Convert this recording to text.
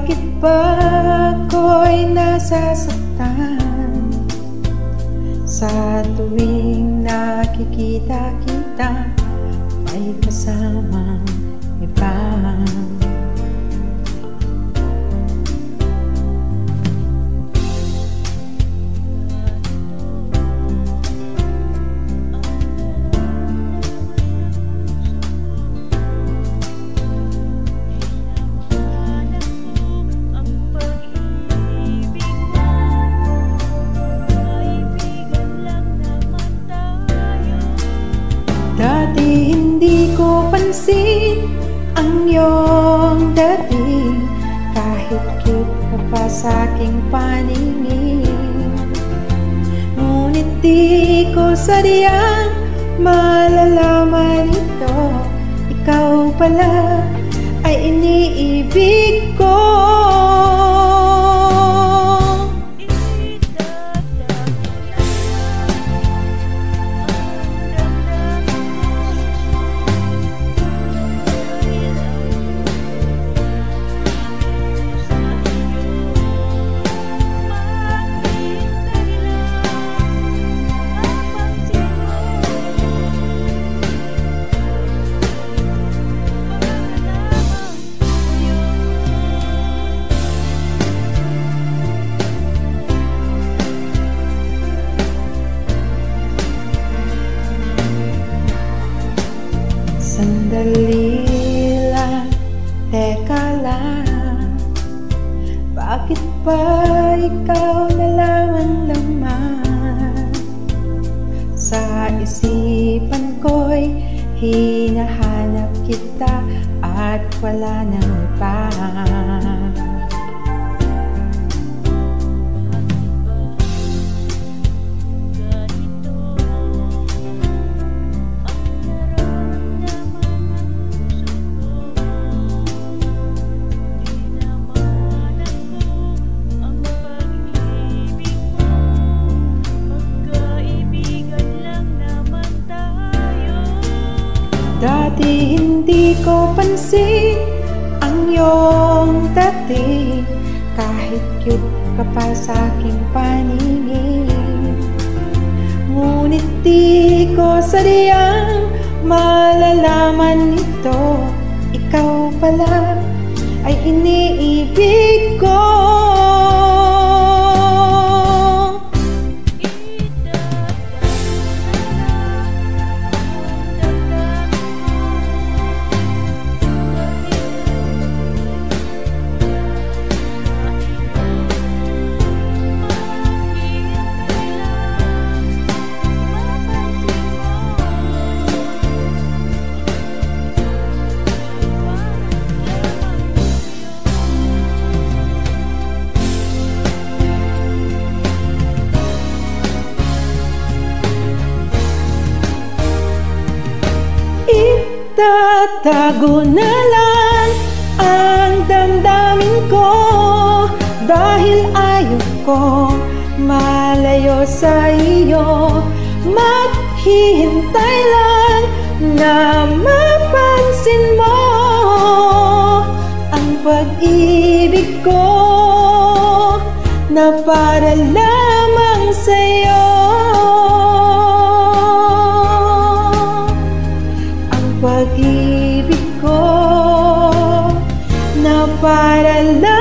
Bakit ba ako'y nasasaktan sa tuwing nakikita kita may kasamang iba? Dati hindi ko pansin ang iyong dating, kahit cute ka pa sa aking paningin. Ngunit di ko sadyang malalaman ito, ikaw pala ay iniibig ko. Sandali lang, teka lang, bakit ba ikaw na lang ang laman sa isipan ko'y hinahanap kita at wala nang iba. Dati hindi ko pansin ang iyong dating, kahit cute ka pa sa aking paningin. Ngunit di ko sadyang malalaman ito, ikaw pala ay iniibig ko. Itatago na lang ang damdamin ko, dahil ayaw ko malayo sa iyo. Maghihintay lang na mapansin mo ang pag-ibig ko na para lamang sa'yo. Pag-ibig ko na para lang